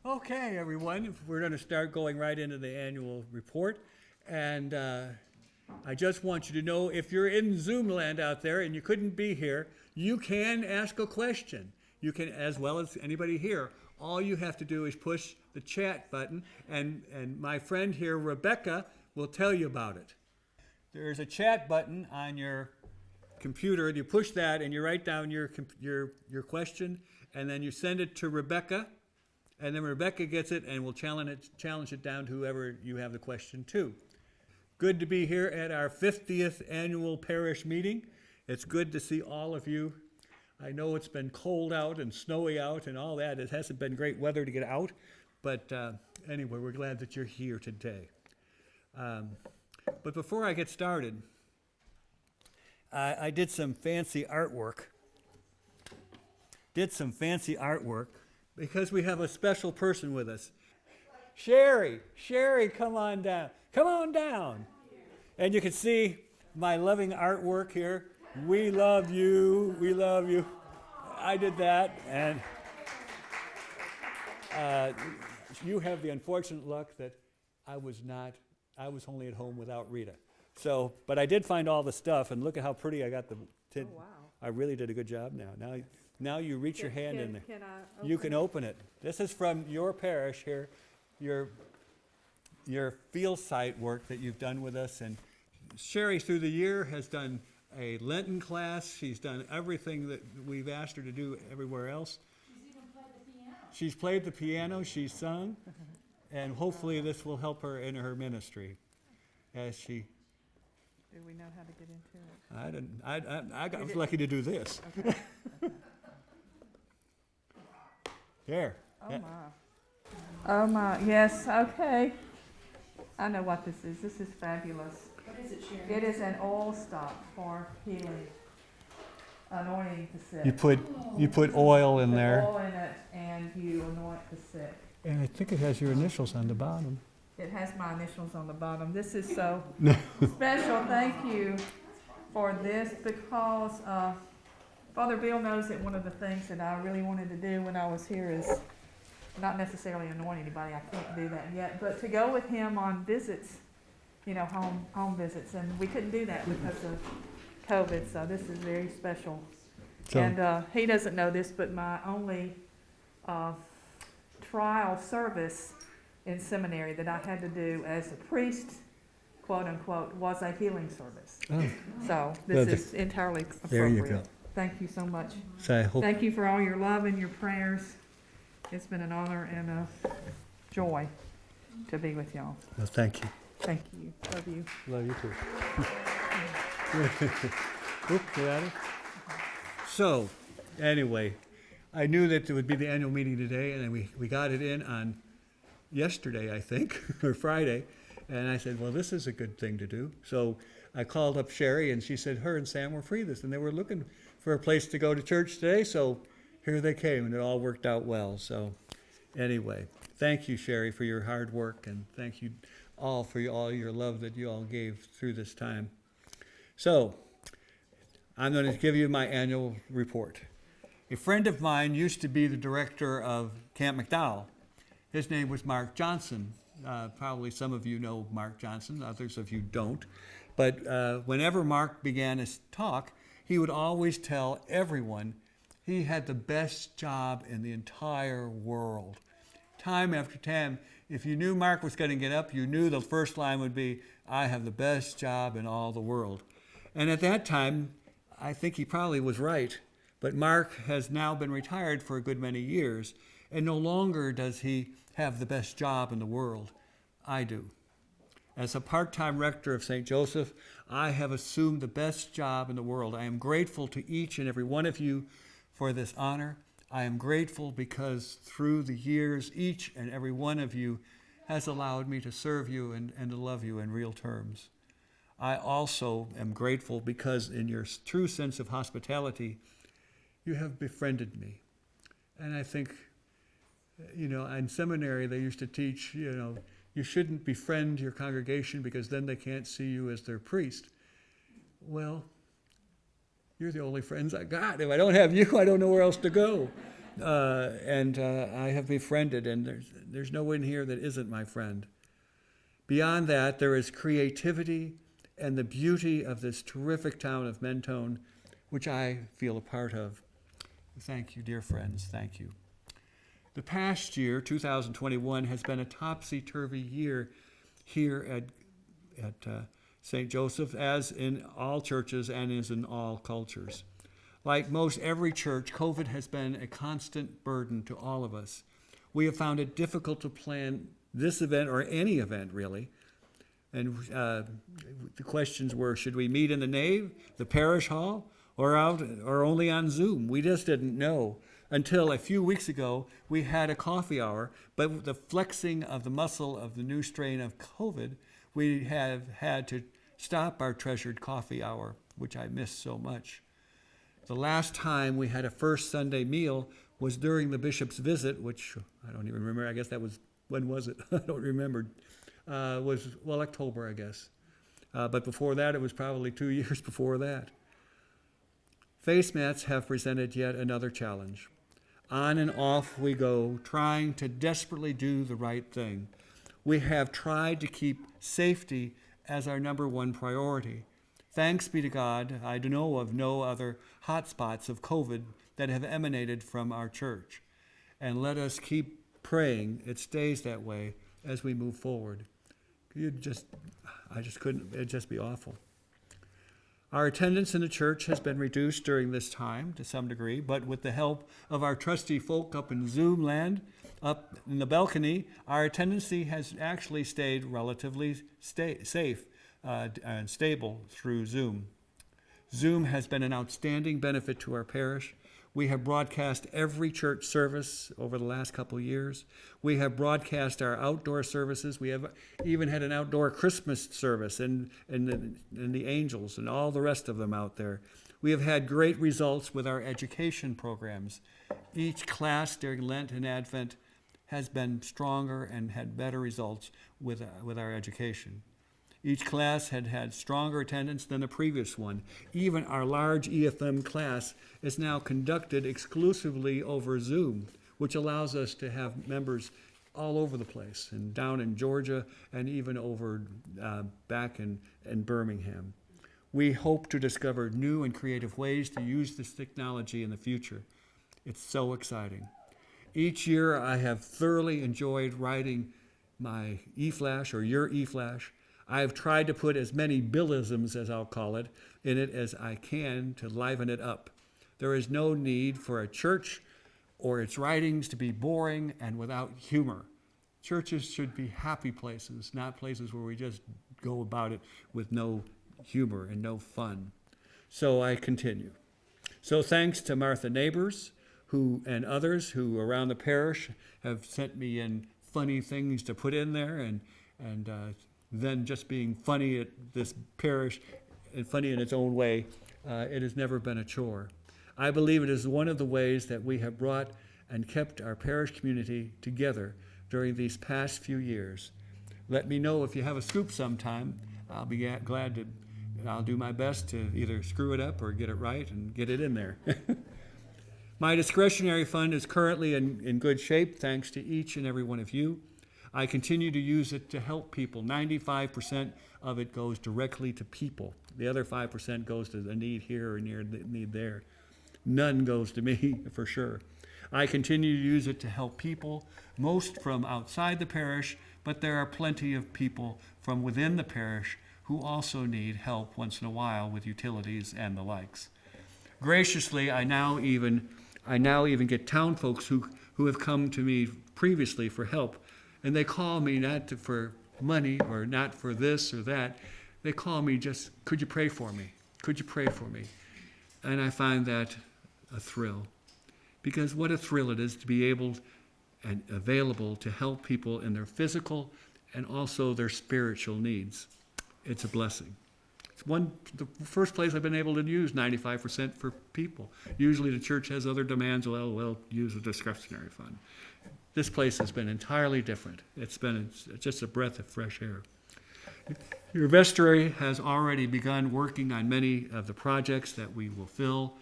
Okay, everyone, we're going to start going right into the annual report. And I just want you to know, if you're in Zoom land out there and you couldn't be here, you can ask a question. You can, as well as anybody here. All you have to do is push the chat button, and my friend here, Rebecca, will tell you about it. There's a chat button on your computer. You push that and you write down your question, and then you send it to Rebecca. And then Rebecca gets it and will challenge it down to whoever you have the question to. Good to be here at our 50th annual parish meeting. It's good to see all of you. I know it's been cold out and snowy out and all that. It hasn't been great weather to get out. But anyway, we're glad that you're here today. But before I get started, I did some fancy artwork. Because we have a special person with us. Sherry, come on down. Come on down. And you can see my loving artwork here. We love you. We love you. I did that. And you have the unfortunate luck that I was only at home without Rita. So, but I did find all the stuff, and look at how pretty I got the. Oh, wow. I really did a good job now. Now you reach your hand in there. Can I open You can open it. This is from your parish here, your field site work that you've done with us. And Sherry, through the year, has done a Lenten class. She's done everything that we've asked her to do everywhere else. She's played the piano. She's sung. And hopefully this will help her in her ministry as she... Do we know how to get into it? I was lucky to do this. Okay. There. Oh, Yeah. my. Oh, my. Yes, okay. I know what this is. This is fabulous. What is it, Sharon? It is an oil stop for healing, anointing the sick. You put oil in Put there. oil in it, and you anoint the sick. And I think it has your initials on the bottom. It has my initials on the bottom. This is so special. Thank you for this, because Father Bill knows that one of the things that I really wanted to do when I was here is not necessarily anoint anybody. I can't do that yet, but to go with him on visits, home visits, and we couldn't do that because of COVID. So this is very special. So- And he doesn't know this, but my only trial service in seminary that I had to do as a priest, quote unquote, was a healing service. Oh, So Well, this is entirely appropriate. there you go. Thank you so much. So I hope. Thank you for all your love and your prayers. It's been an honor and a joy to be with y'all. Well, thank you. Thank you. Love you. Love you too. Oop, get out of it. So, anyway, I knew that it would be the annual meeting today, and then we got it in on yesterday, I think, or Friday. And I said, well, this is a good thing to do. So I called up Sherry, and she said her and Sam were free and they were looking for a place to go to church today. So here they came, and it all worked out well. So anyway, thank you, Sherry, for your hard work, and thank you all for all your love that you all gave through this time. So I'm going to give you my annual report. A friend of mine used to be the director of Camp McDowell. His name was Mark Johnson. Probably some of you know Mark Johnson, others of you don't. But whenever Mark began his talk, he would always tell everyone he had the best job in the entire world. Time after time, if you knew Mark was going to get up, you knew the first line would be, I have the best job in all the world. And at that time, I think he probably was right. But Mark has now been retired for a good many years, and no longer does he have the best job in the world. I do. As a part-time rector of St. Joseph, I have assumed the best job in the world. I am grateful to each and every one of you for this honor. I am grateful because through the years, each and every one of you has allowed me to serve you and to love you in real terms. I also am grateful because in your true sense of hospitality, you have befriended me. And I think, in seminary they used to teach, you shouldn't befriend your congregation because then they can't see you as their priest. Well, you're the only friends I got. If I don't have you, I don't know where else to go. and I have befriended, and there's no one here that isn't my friend. Beyond that, there is creativity and the beauty of this terrific town of Mentone, which I feel a part of. Thank you, dear friends. Thank you. The past year, 2021, has been a topsy-turvy year here at St. Joseph, as in all churches and as in all cultures. Like most every church, COVID has been a constant burden to all of us. We have found it difficult to plan this event, or any event really. And the questions were, should we meet in the nave, the parish hall, or only on Zoom? We just didn't know. Until a few weeks ago, we had a coffee hour, but with the flexing of the muscle of the new strain of COVID, we have had to stop our treasured coffee hour, which I miss so much. The last time we had a first Sunday meal was during the bishop's visit, which I don't even remember. I guess that was, when was it? I don't remember. October, I guess. But before that, it was probably 2 years before that. Face mats have presented yet another challenge. On and off we go, trying to desperately do the right thing. We have tried to keep safety as our number one priority. Thanks be to God, I know of no other hotspots of COVID that have emanated from our church. And let us keep praying it stays that way as we move forward. It'd just be awful. Our attendance in the church has been reduced during this time to some degree, but with the help of our trusty folk up in Zoom land, up in the balcony, our attendance has actually stayed relatively safe and stable through Zoom. Zoom has been an outstanding benefit to our parish. We have broadcast every church service over the last couple of years. We have broadcast our outdoor services. We have even had an outdoor Christmas service and the angels and all the rest of them out there. We have had great results with our education programs. Each class during Lent and Advent has been stronger and had better results with our education. Each class had had stronger attendance than the previous one. Even our large EFM class is now conducted exclusively over Zoom, which allows us to have members all over the place, and down in Georgia and even over back in Birmingham. We hope to discover new and creative ways to use this technology in the future. It's so exciting. Each year I have thoroughly enjoyed writing my e-flash or your e-flash. I have tried to put as many Billisms, as I'll call it, in it as I can to liven it up. There is no need for a church or its writings to be boring and without humor. Churches should be happy places, not places where we just go about it with no humor and no fun. So I continue. So thanks to Martha Neighbors and others who around the parish have sent me in funny things to put in there, and then just being funny at this parish and funny in its own way, it has never been a chore. I believe it is one of the ways that we have brought and kept our parish community together during these past few years. Let me know if you have a scoop sometime. I'll be glad to, I'll do my best to either screw it up or get it right and get it in there. My discretionary fund is currently in good shape, thanks to each and every one of you. I continue to use it to help people. 95% of it goes directly to people. The other 5% goes to the need here or near the need there. None goes to me, for sure. I continue to use it to help people, most from outside the parish, but there are plenty of people from within the parish who also need help once in a while with utilities and the likes. Graciously, I now even get town folks who have come to me previously for help, and they call me not for money or not for this or that. They call me just, could you pray for me? Could you pray for me? And I find that a thrill, because what a thrill it is to be able and available to help people in their physical and also their spiritual needs. It's a blessing. It's the first place I've been able to use 95% for people. Usually the church has other demands. Well, we'll use a discretionary fund. This place has been entirely different. It's been just a breath of fresh air. Your vestry has already begun working on many of the projects that we will fill.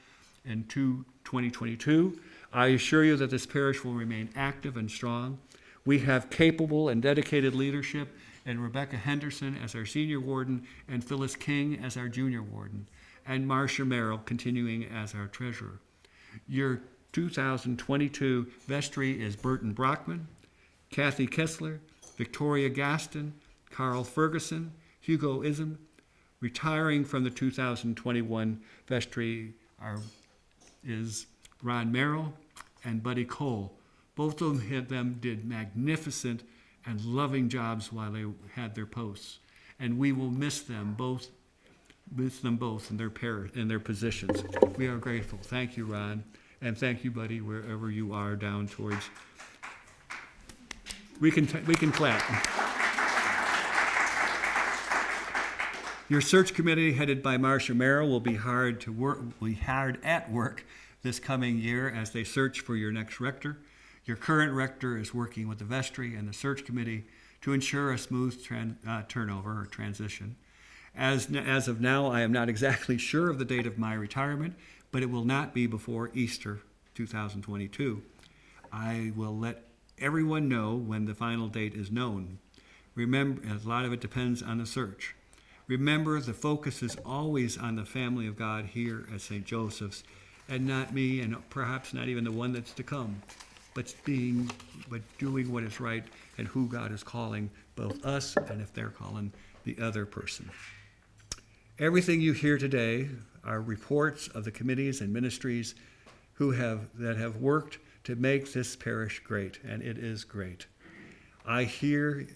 in 2022. I assure you that this parish will remain active and strong. We have capable and dedicated leadership, and Rebecca Henderson as our senior warden, and Phyllis King as our junior warden, and Marcia Merrill continuing as our treasurer. Your 2022 vestry is Burton Brockman, Kathy Kessler, Victoria Gaston, Carl Ferguson, Hugo Ism. Retiring from the 2021 vestry is Ron Merrill and Buddy Cole. Both of them did magnificent and loving jobs while they had their posts, and we will miss them both in their positions. We are grateful. Thank you, Ron, and thank you, Buddy, wherever you are down towards. We can clap. Your search committee, headed by Marcia Merrill, will be hard at work this coming year as they search for your next rector. Your current rector is working with the vestry and the search committee to ensure a smooth turnover or transition. As of now, I am not exactly sure of the date of my retirement, but it will not be before Easter 2022. I will let everyone know when the final date is known. Remember, a lot of it depends on the search. Remember, the focus is always on the family of God here at St. Joseph's, and not me, and perhaps not even the one that's to come, but doing what is right and who God is calling both us and if they're calling the other person. Everything you hear today are reports of the committees and ministries that have worked to make this parish great, and it is great. If you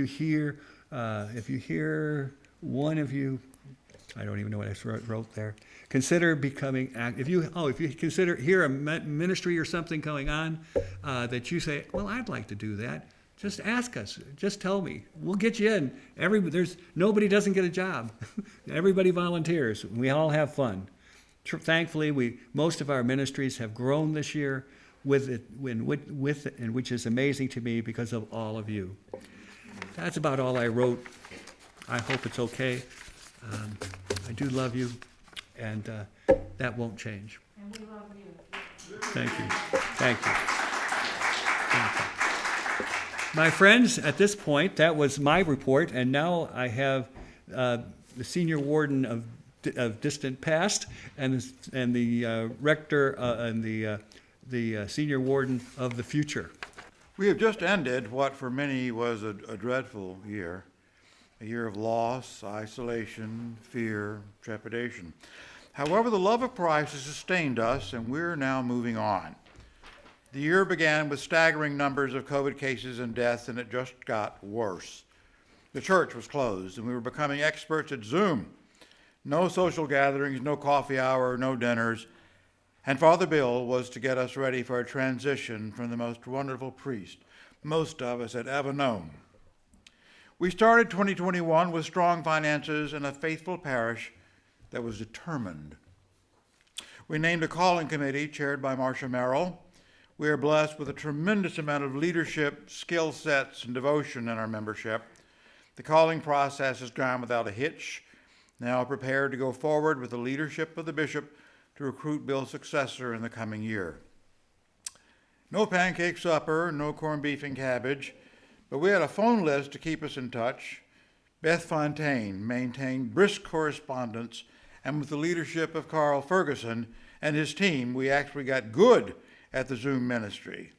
hear one of you, I don't even know what I wrote there. Consider becoming active. If you hear a ministry or something going on that you say, well, I'd like to do that. Just ask us. Just tell me. We'll get you in. Nobody doesn't get a job. Everybody volunteers. We all have fun. Thankfully, most of our ministries have grown this year and which is amazing to me because of all of you. That's about all I wrote. I hope it's okay. I do love you, and that won't change. And we love you. Thank you. Thank you. Thank you. My friends, at this point, that was my report, and now I have the senior warden of distant past and the rector and the senior warden of the future. We have just ended what for many was a dreadful year, a year of loss, isolation, fear, trepidation. However, the love of Christ has sustained us, and we're now moving on. The year began with staggering numbers of COVID cases and deaths, and it just got worse. The church was closed, and we were becoming experts at Zoom. No social gatherings, no coffee hour, no dinners. And Father Bill was to get us ready for a transition from the most wonderful priest most of us had ever known. We started 2021 with strong finances and a faithful parish that was determined. We named a calling committee chaired by Marcia Merrill. We are blessed with a tremendous amount of leadership, skill sets, and devotion in our membership. The calling process has gone without a hitch. Now prepared to go forward with the leadership of the bishop to recruit Bill's successor in the coming year. No pancake supper, no corned beef and cabbage, but we had a phone list to keep us in touch. Beth Fontaine maintained brisk correspondence, and with the leadership of Carl Ferguson and his team, we actually got good at the Zoom ministry.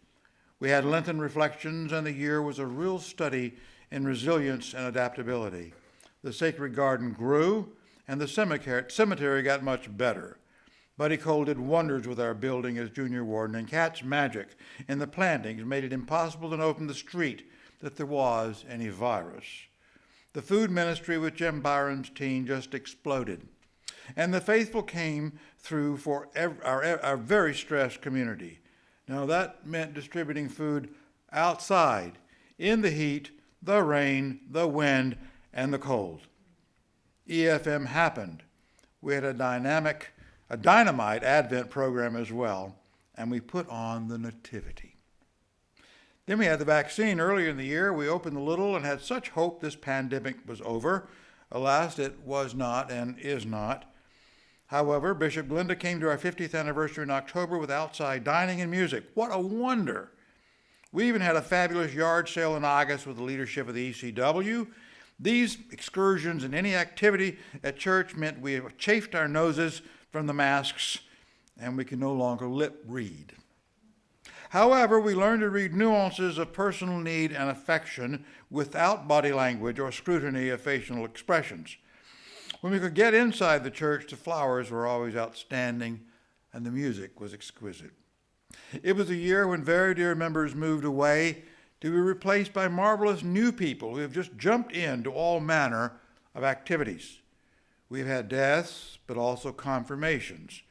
We had Lenten reflections, and the year was a real study in resilience and adaptability. The Sacred Garden grew, and the cemetery got much better. Buddy Cole did wonders with our building as junior warden, and Kat's magic in the plantings made it impossible to open the street that there was any virus. The food ministry with Jim Byron's team just exploded. And the faithful came through for our very stressed community. Now that meant distributing food outside, in the heat, the rain, the wind, and the cold. EFM happened. We had a dynamite Advent program as well, and we put on the Nativity. Then we had the vaccine earlier in the year. We opened the little and had such hope this pandemic was over. Alas, it was not and is not. However, Bishop Glinda came to our 50th anniversary in October with outside dining and music. What a wonder! We even had a fabulous yard sale in August with the leadership of the ECW. These excursions and any activity at church meant we chafed our noses from the masks and we can no longer lip read. However, we learned to read nuances of personal need and affection without body language or scrutiny of facial expressions. When we could get inside the church, the flowers were always outstanding and the music was exquisite. It was a year when very dear members moved away to be replaced by marvelous new people who have just jumped into all manner of activities. We've had deaths, but also confirmations.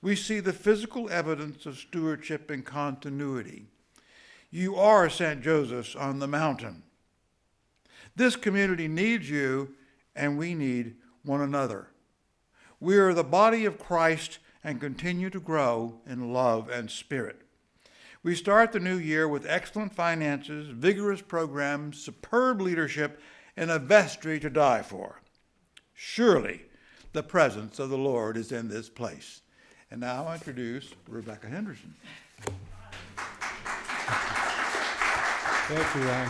We see the physical evidence of stewardship and continuity. You are St. Joseph's on the mountain. This community needs you, and we need one another. We are the body of Christ and continue to grow in love and spirit. We start the new year with excellent finances, vigorous programs, superb leadership, and a vestry to die for. Surely the presence of the Lord is in this place. And now I introduce Rebecca Henderson. Thank you, Ron.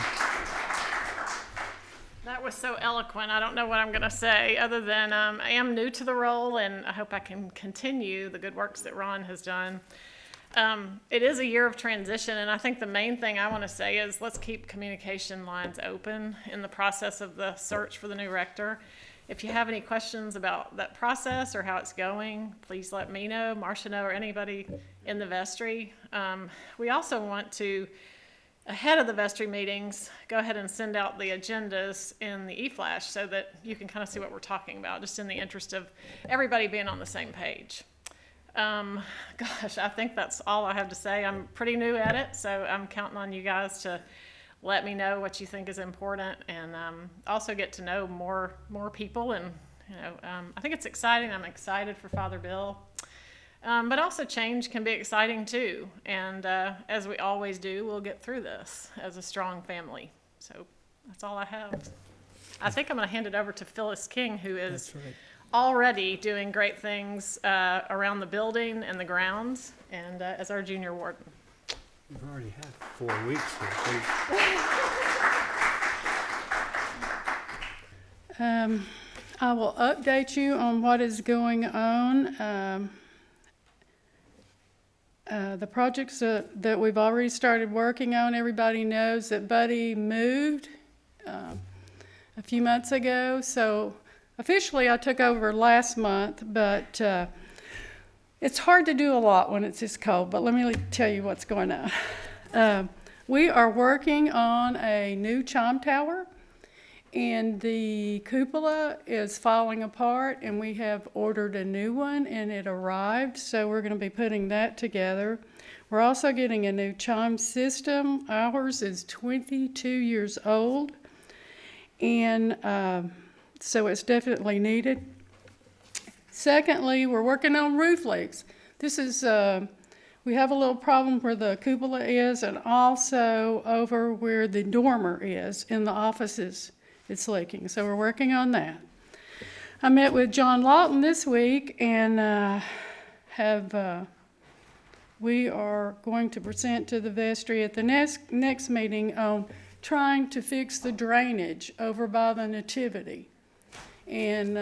That was so eloquent. I don't know what I'm going to say other than I am new to the role, and I hope I can continue the good works that Ron has done. It is a year of transition, and I think the main thing I want to say is let's keep communication lines open in the process of the search for the new rector. If you have any questions about that process or how it's going, please let me know, Marcia know, or anybody in the vestry. We also want to, ahead of the vestry meetings, go ahead and send out the agendas in the e-flash so that you can kind of see what we're talking about, just in the interest of everybody being on the same page. Gosh, I think that's all I have to say. I'm pretty new at it, so I'm counting on you guys to let me know what you think is important, and also get to know more people. And I think it's exciting. I'm excited for Father Bill, but also change can be exciting too. And as we always do, we'll get through this as a strong family. So that's all I have. I think I'm going to hand it over to Phyllis King, who is already doing great things around the building and the grounds, and as our junior warden. We've already had 4 weeks here. I will update you on what is going on. The projects that we've already started working on, everybody knows that Buddy moved a few months ago. So officially I took over last month, but it's hard to do a lot when it's this cold, but let me tell you what's going on. We are working on a new Chime Tower, and the cupola is falling apart, and we have ordered a new one, and it arrived, so we're going to be putting that together. We're also getting a new chime system. Ours is 22 years old, and so it's definitely needed. Secondly, we're working on roof leaks. This is, we have a little problem where the cupola is, and also over where the dormer is in the offices, it's leaking. So we're working on that. I met with John Lawton this week, and we are going to present to the vestry at the next meeting on trying to fix the drainage over by the Nativity. And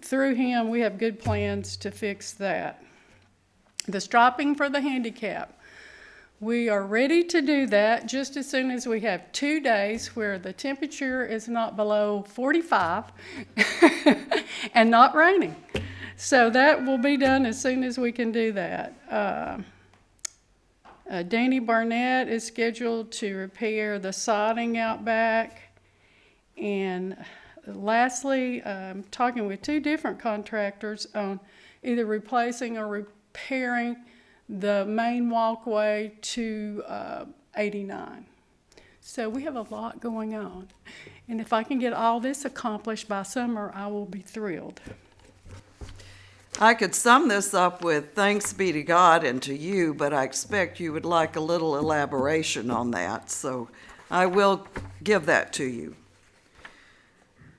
through him, we have good plans to fix that. The striping for the handicap. We are ready to do that just as soon as we have 2 days where the temperature is not below 45 and not raining. So that will be done as soon as we can do that. Danny Barnett is scheduled to repair the siding out back. And lastly, I'm talking with 2 different contractors on either replacing or repairing the main walkway to 89. So we have a lot going on. And if I can get all this accomplished by summer, I will be thrilled. I could sum this up with thanks be to God and to you, but I expect you would like a little elaboration on that, so I will give that to you.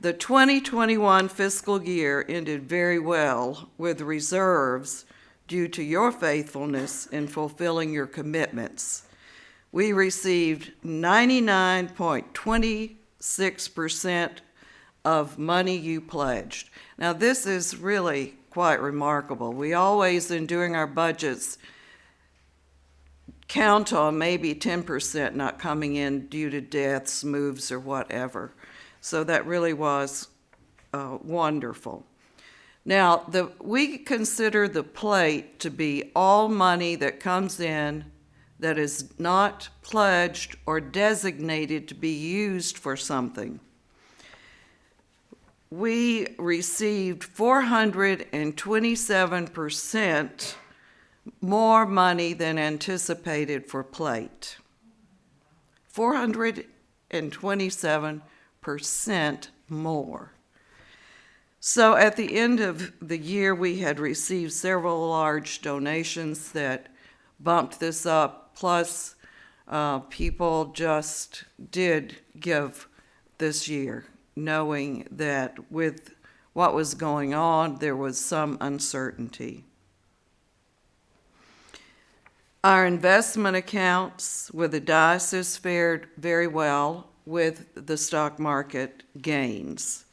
The 2021 fiscal year ended very well with reserves due to your faithfulness in fulfilling your commitments. We received 99.26% of money you pledged. Now, this is really quite remarkable. We always, in doing our budgets, count on maybe 10% not coming in due to deaths, moves, or whatever. So that really was wonderful. Now, we consider the plate to be all money that comes in that is not pledged or designated to be used for something. We received 427% more money than anticipated for plate. 427% more. So at the end of the year, we had received several large donations that bumped this up, plus people just did give this year, knowing that with what was going on, there was some uncertainty. Our investment accounts with the diocese fared very well with the stock market gains.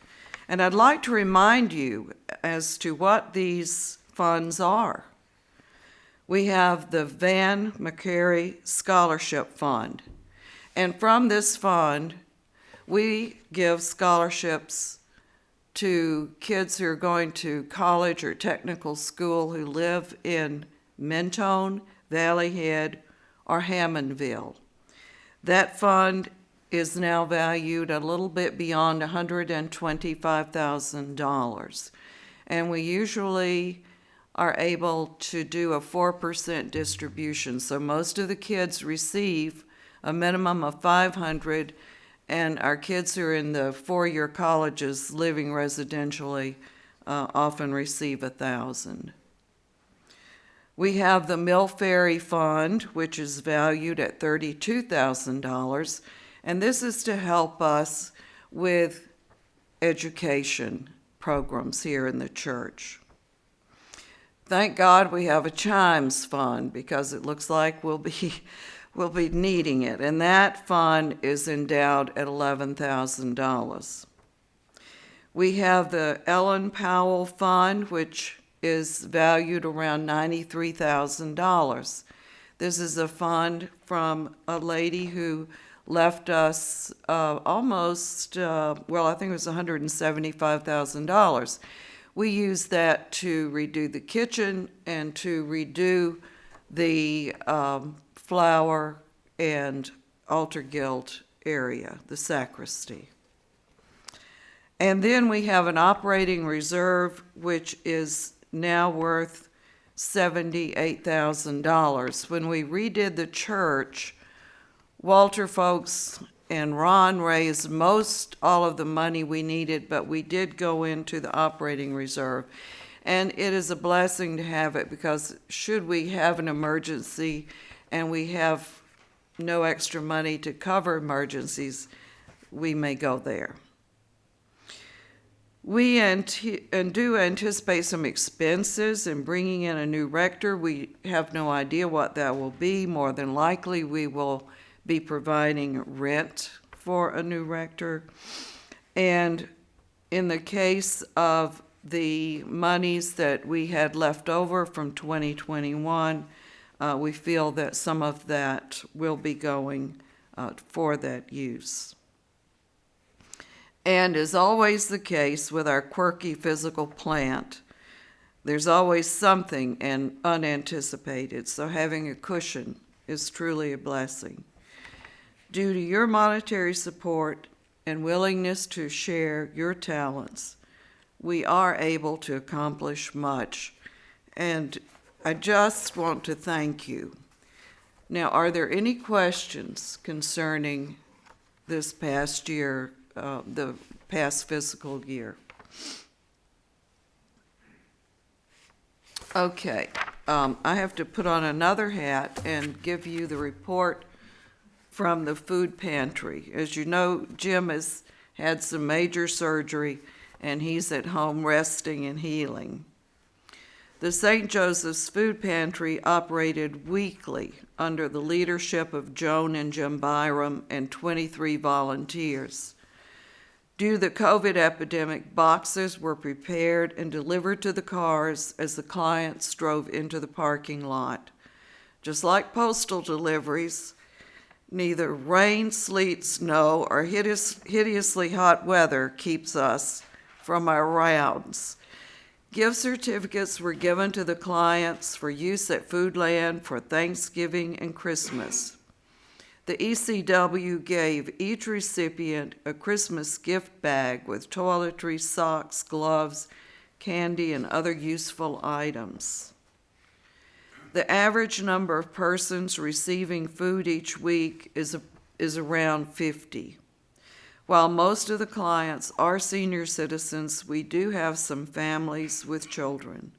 And I'd like to remind you as to what these funds are. We have the Mccarry Scholarship Fund. And from this fund, we give scholarships to kids who are going to college or technical school who live in Mentone, Valley Head, or Hammondville. That fund is now valued a little bit beyond $125,000. And we usually are able to do a 4% distribution. So most of the kids receive a minimum of $500, and our kids who are in the four-year colleges living residentially often receive $1,000. We have the Mill Ferry Fund, which is valued at $32,000, and this is to help us with education programs here in the church. Thank God we have a Chimes Fund, because it looks like we'll be needing it, and that fund is endowed at $11,000. We have the Ellen Powell Fund, which is valued around $93,000. This is a fund from a lady who left us I think it was $175,000. We used that to redo the kitchen and to redo the flower and altar guild area, the sacristy. And then we have an operating reserve, which is now worth $78,000. When we redid the church, Walter folks and Ron raised all of the money we needed, but we did go into the operating reserve. And it is a blessing to have it, because should we have an emergency and we have no extra money to cover emergencies, we may go there. We do anticipate some expenses in bringing in a new rector. We have no idea what that will be. More than likely, we will be providing rent for a new rector. And in the case of the monies that we had left over from 2021, we feel that some of that will be going for that use. And as always the case with our quirky physical plant, there's always something unanticipated, so having a cushion is truly a blessing. Due to your monetary support and willingness to share your talents, we are able to accomplish much, and I just want to thank you. Now, are there any questions concerning this past year, the past fiscal year? Okay, I have to put on another hat and give you the report from the food pantry. As you know, Jim has had some major surgery, and he's at home resting and healing. The St. Joseph's Food Pantry operated weekly under the leadership of Joan and Jim Byram and 23 volunteers. Due to the COVID epidemic, boxes were prepared and delivered to the cars as the clients drove into the parking lot. Just like postal deliveries, neither rain, sleet, snow, or hideously hot weather keeps us from our rounds. Gift certificates were given to the clients for use at Foodland for Thanksgiving and Christmas. The ECW gave each recipient a Christmas gift bag with toiletries, socks, gloves, candy, and other useful items. The average number of persons receiving food each week is around 50. While most of the clients are senior citizens, we do have some families with children.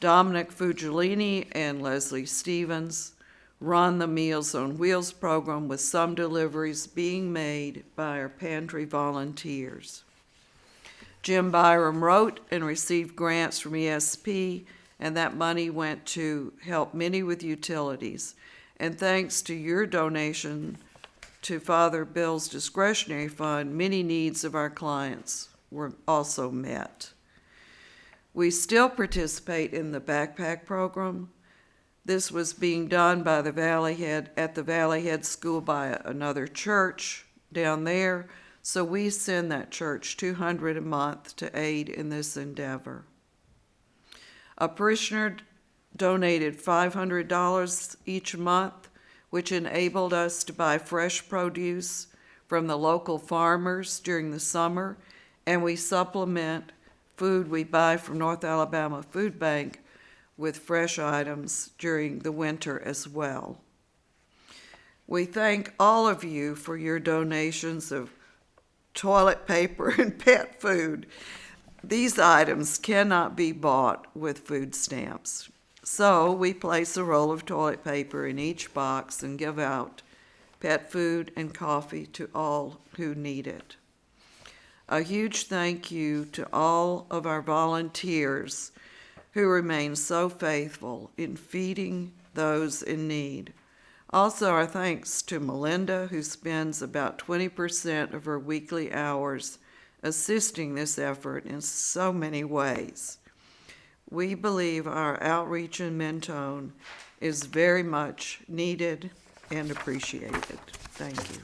Dominic Fugilini and Leslie Stevens run the Meals on Wheels program, with some deliveries being made by our pantry volunteers. Jim Byram wrote and received grants from ESP, and that money went to help many with utilities. And thanks to your donation to Father Bill's discretionary fund, many needs of our clients were also met. We still participate in the backpack program. This was being done by at the Valley Head School by another church down there, so we send that church $200 a month to aid in this endeavor. A parishioner donated $500 each month, which enabled us to buy fresh produce from the local farmers during the summer, and we supplement food we buy from North Alabama Food Bank with fresh items during the winter as well. We thank all of you for your donations of toilet paper and pet food. These items cannot be bought with food stamps. So we place a roll of toilet paper in each box and give out pet food and coffee to all who need it. A huge thank you to all of our volunteers who remain so faithful in feeding those in need. Also, our thanks to Melinda, who spends about 20% of her weekly hours assisting this effort in so many ways. We believe our outreach in Mentone is very much needed and appreciated. Thank you.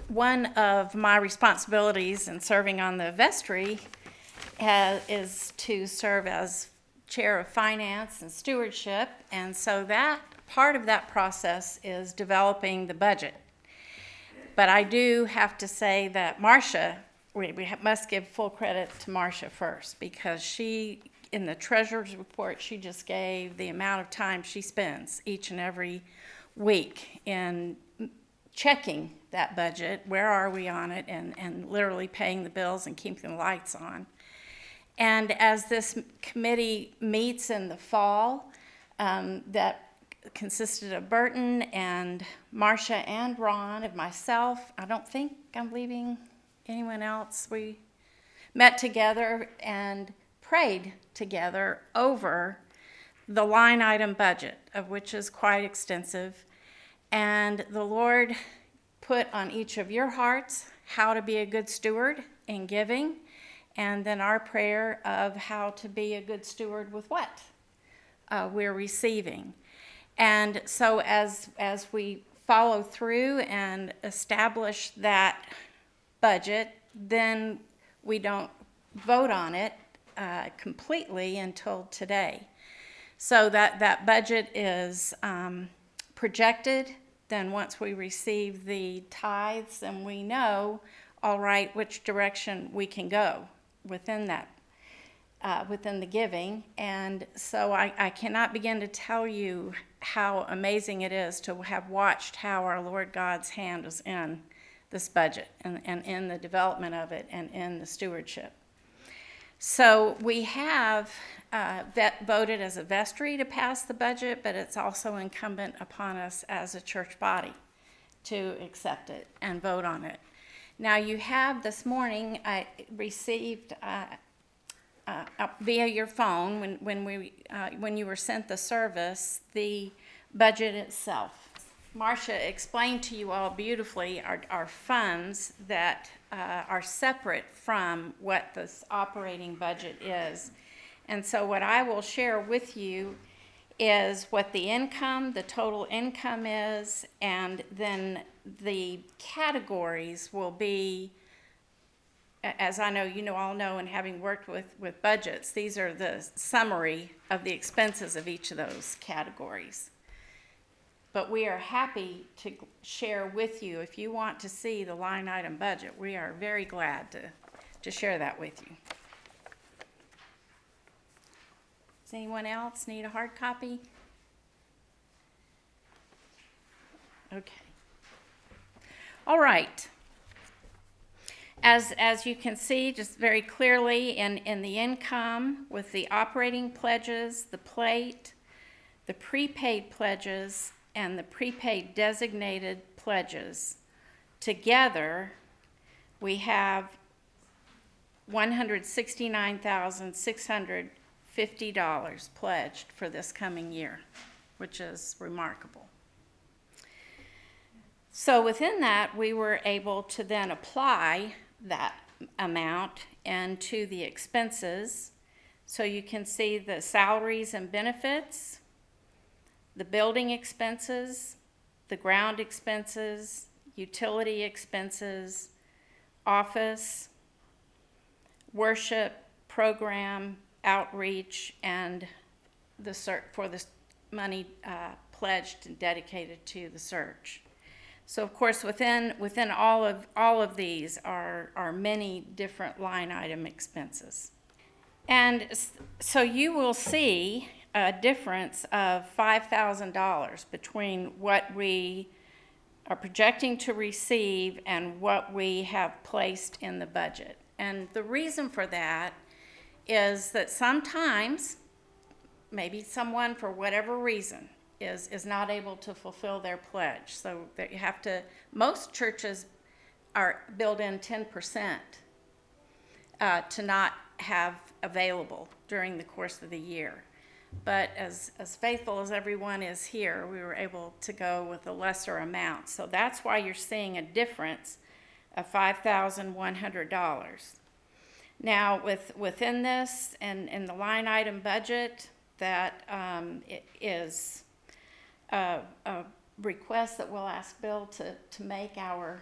One of my responsibilities in serving on the vestry is to serve as chair of finance and stewardship, and so that part of that process is developing the budget. But I do have to say that Marcia, we must give full credit to Marcia first, because she, in the treasurer's report she just gave, the amount of time she spends each and every week in checking that budget, where are we on it, and literally paying the bills and keeping the lights on. And as this committee meets in the fall, that consisted of Burton and Marcia and Ron and myself. I don't think I'm leaving anyone else. We met together and prayed together over the line item budget, of which is quite extensive. And the Lord put on each of your hearts how to be a good steward in giving, and then our prayer of how to be a good steward with what we're receiving. And so as we follow through and establish that budget, then we don't vote on it completely until today. So that budget is projected. Then once we receive the tithes, then we know, all right, which direction we can go within that, within the giving. And so I cannot begin to tell you how amazing it is to have watched how our Lord God's hand was in this budget and in the development of it and in the stewardship. So we have voted as a vestry to pass the budget, but it's also incumbent upon us as a church body to accept it and vote on it. Now you have this morning, I received via your phone when you were sent the service, the budget itself. Marcia explained to you all beautifully our funds that are separate from what this operating budget is. And so what I will share with you is what the total income is, and then the categories will be, as I know you all know, and having worked with budgets, these are the summary of the expenses of each of those categories. But we are happy to share with you, if you want to see the line item budget, we are very glad to share that with you. Does anyone else need a hard copy? Okay. All right. As you can see, just very clearly in the income with the operating pledges, the plate, the prepaid pledges, and the prepaid designated pledges, together we have $169,650 pledged for this coming year, which is remarkable. So within that, we were able to then apply that amount into the expenses. So you can see the salaries and benefits, the building expenses, the ground expenses, utility expenses, office, worship, program, outreach, and for the money pledged and dedicated to the search. So of course within all of these are many different line item expenses. And so you will see a difference of $5,000 between what we are projecting to receive and what we have placed in the budget. And the reason for that is that sometimes, maybe someone for whatever reason is not able to fulfill their pledge. So that you have to, most churches are build in 10% to not have available during the course of the year. But as faithful as everyone is here, we were able to go with a lesser amount. So that's why you're seeing a difference of $5,100. Now, within this and in the line item budget, that it is a request that we'll ask Bill to make our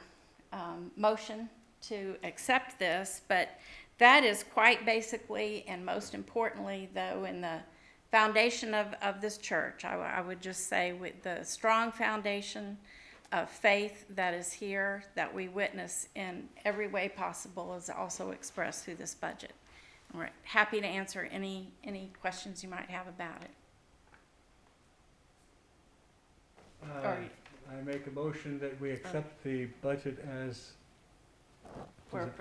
motion to accept this. But that is quite basically, and most importantly, though, in the foundation of this church, I would just say with the strong foundation of faith that is here, that we witness in every way possible, is also expressed through this budget. We're happy to answer any questions you might have about it. I make a motion that we accept the budget as,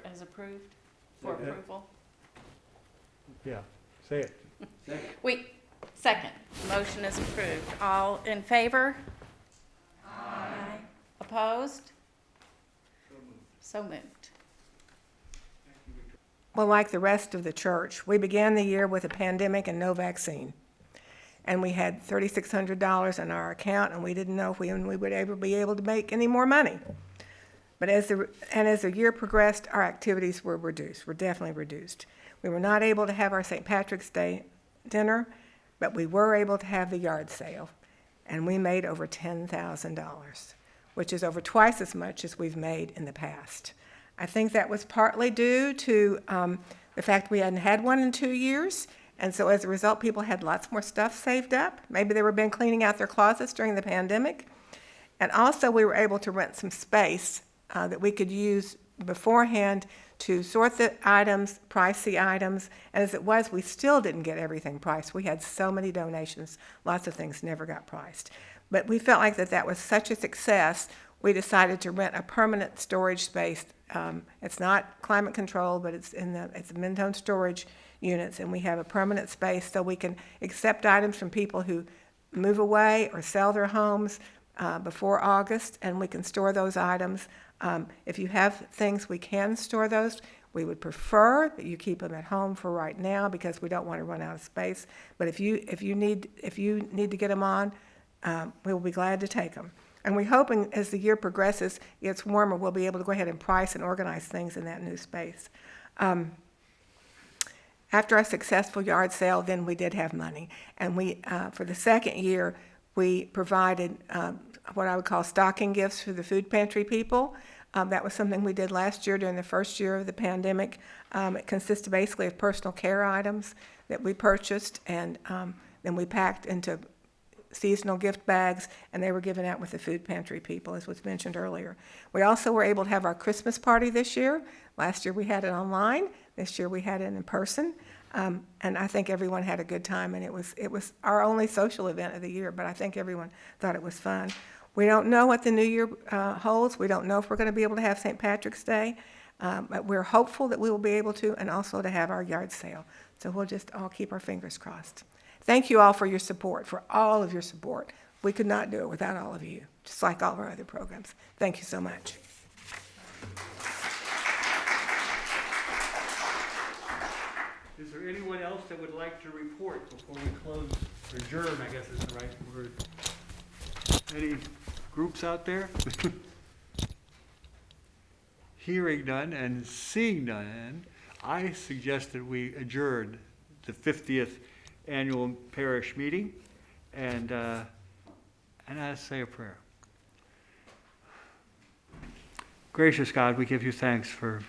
As approved, for approval. yeah, say it. Second, motion is approved. All in favor? Aye. Opposed? So moved. Well, like the rest of the church, we began the year with a pandemic and no vaccine. And we had $3,600 in our account, and we didn't know if we would ever be able to make any more money. But as the year progressed, our activities were definitely reduced. We were not able to have our St. Patrick's Day dinner, but we were able to have the yard sale. And we made over $10,000, which is over twice as much as we've made in the past. I think that was partly due to the fact we hadn't had one in 2 years, and so as a result, people had lots more stuff saved up. Maybe they were been cleaning out their closets during the pandemic. And also, we were able to rent some space that we could use beforehand to sort the items, price the items, and as it was, we still didn't get everything priced. We had so many donations, lots of things never got priced. But we felt like that was such a success, we decided to rent a permanent storage space. It's not climate controlled, but it's Mentone storage units, and we have a permanent space so we can accept items from people who move away or sell their homes before August, and we can store those items. If you have things, we can store those. We would prefer that you keep them at home for right now because we don't want to run out of space. But if you need to get them on, we will be glad to take them. And we're hoping as the year progresses, it gets warmer, we'll be able to go ahead and price and organize things in that new space. After a successful yard sale, then we did have money. And we, for the second year, we provided what I would call stocking gifts for the food pantry people. That was something we did last year during the first year of the pandemic. It consisted basically of personal care items that we purchased, and then we packed into seasonal gift bags, and they were given out with the food pantry people, as was mentioned earlier. We also were able to have our Christmas party this year. Last year we had it online. This year we had it in person. And I think everyone had a good time, and it was our only social event of the year, but I think everyone thought it was fun. We don't know what the new year holds. We don't know if we're going to be able to have St. Patrick's Day, but we're hopeful that we will be able to, and also to have our yard sale. So we'll just all keep our fingers crossed. Thank you all for your support, for all of your support. We could not do it without all of you, just like all of our other programs. Thank you so much. Is there anyone else that would like to report before we close, or adjourn, I guess is the right word? Any groups out there? Hearing none and seeing none, I suggest that we adjourn the 50th annual parish meeting, and I say a prayer. Gracious God, we give you thanks for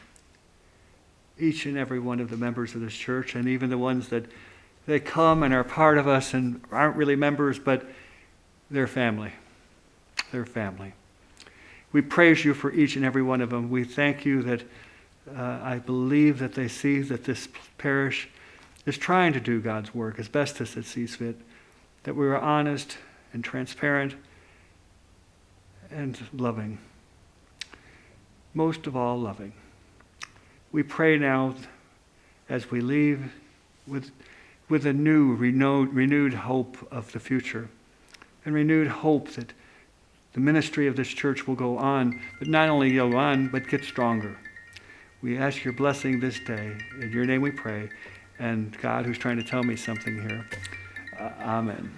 each and every one of the members of this church, and even the ones that they come and are part of us and aren't really members, but they're family. They're family. We praise you for each and every one of them. We thank you that I believe that they see that this parish is trying to do God's work as best as it sees fit, that we are honest and transparent and loving. Most of all, loving. We pray now as we leave with a new, renewed hope of the future, and renewed hope that the ministry of this church will go on, but not only go on, but get stronger. We ask your blessing this day. In your name we pray. And God, who's trying to tell me something here, amen.